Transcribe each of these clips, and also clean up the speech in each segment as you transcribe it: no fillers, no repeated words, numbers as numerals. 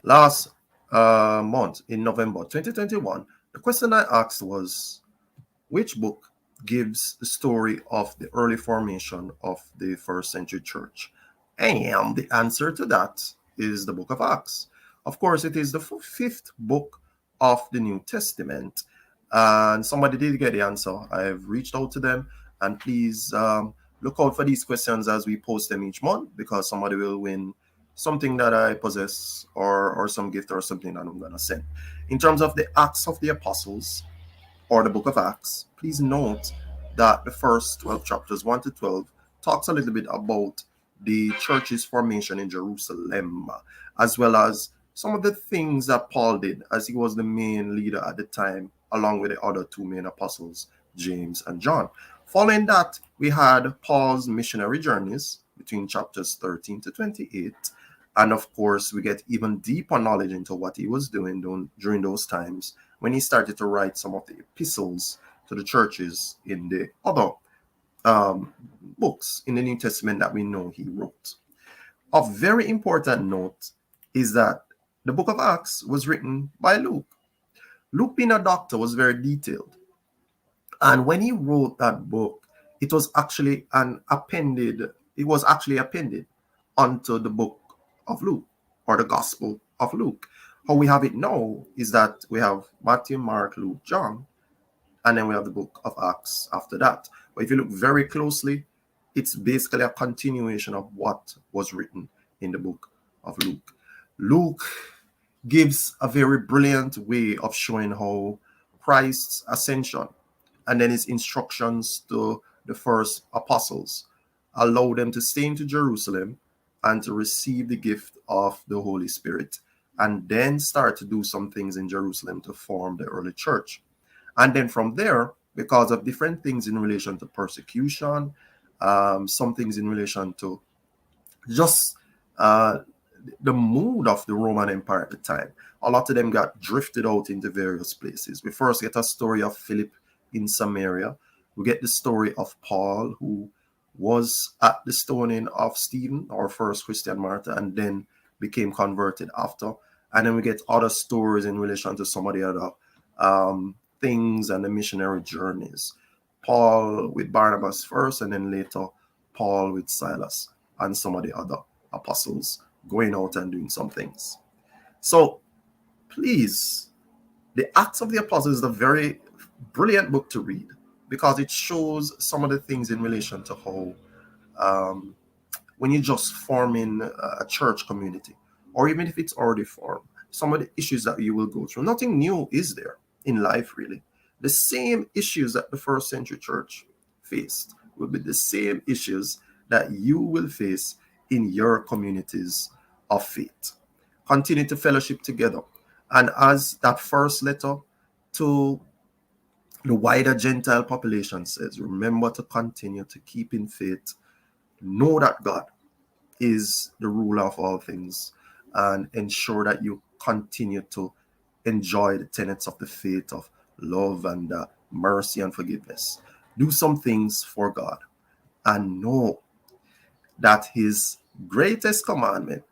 Last month in November 2021, the question I asked was, which book gives the story of the early formation of the first century church? And the answer to that is the book of Acts. Of course, it is the fifth book of the New Testament. And somebody did get the answer. I've reached out to them, and please look out for these questions as we post them each month, because somebody will win something that I possess, or some gift or something that I'm going to send. In terms of the Acts of the Apostles, or the book of Acts, please note that the first 12 chapters, 1 to 12, talks a little bit about the church's formation in Jerusalem, as well as some of the things that Paul did, as he was the main leader at the time, along with the other two main apostles, James and John. Following that, we had Paul's missionary journeys between chapters 13 to 28. And of course, we get even deeper knowledge into what he was doing during those times when he started to write some of the epistles to the churches in the other books in the New Testament that we know he wrote. Of very important note is that the book of Acts was written by Luke. Luke, being a doctor, was very detailed. And when he wrote that book, it was actually appended onto the book of Luke, or the Gospel of Luke. How we have it now is that we have Matthew, Mark, Luke, John, and then we have the book of Acts after that. But if you look very closely, it's basically a continuation of what was written in the book of Luke. Luke gives a very brilliant way of showing how Christ's ascension and then his instructions to the first apostles allow them to stay into Jerusalem and to receive the gift of the Holy Spirit, and then start to do some things in Jerusalem to form the early church. And then from there, because of different things in relation to persecution, some things in relation to just the mood of the Roman Empire at the time, a lot of them got drifted out into various places. We first get a story of Philip in Samaria. We get the story of Paul, who was at the stoning of Stephen, our first Christian martyr, and then became converted after. And then we get other stories in relation to some of the other things and the missionary journeys. Paul with Barnabas first, and then later Paul with Silas and some of the other apostles going out and doing some things. So please, the Acts of the Apostles is a very brilliant book to read, because it shows some of the things in relation to how when you're just forming a church community, or even if it's already formed, some of the issues that you will go through. Nothing new is there in life, really. The same issues that the first century church faced will be the same issues that you will face in your communities of faith. Continue to fellowship together. And as that first letter to the wider Gentile population says, remember to continue to keep in faith. Know that God is the ruler of all things, and ensure that you continue to enjoy the tenets of the faith of love and mercy and forgiveness. Do some things for God, and know that his greatest commandment,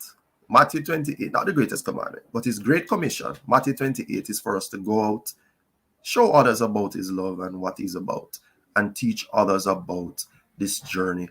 Matthew 28, not the greatest commandment, but his great commission, Matthew 28, is for us to go out, show others about his love and what he's about, and teach others about this journey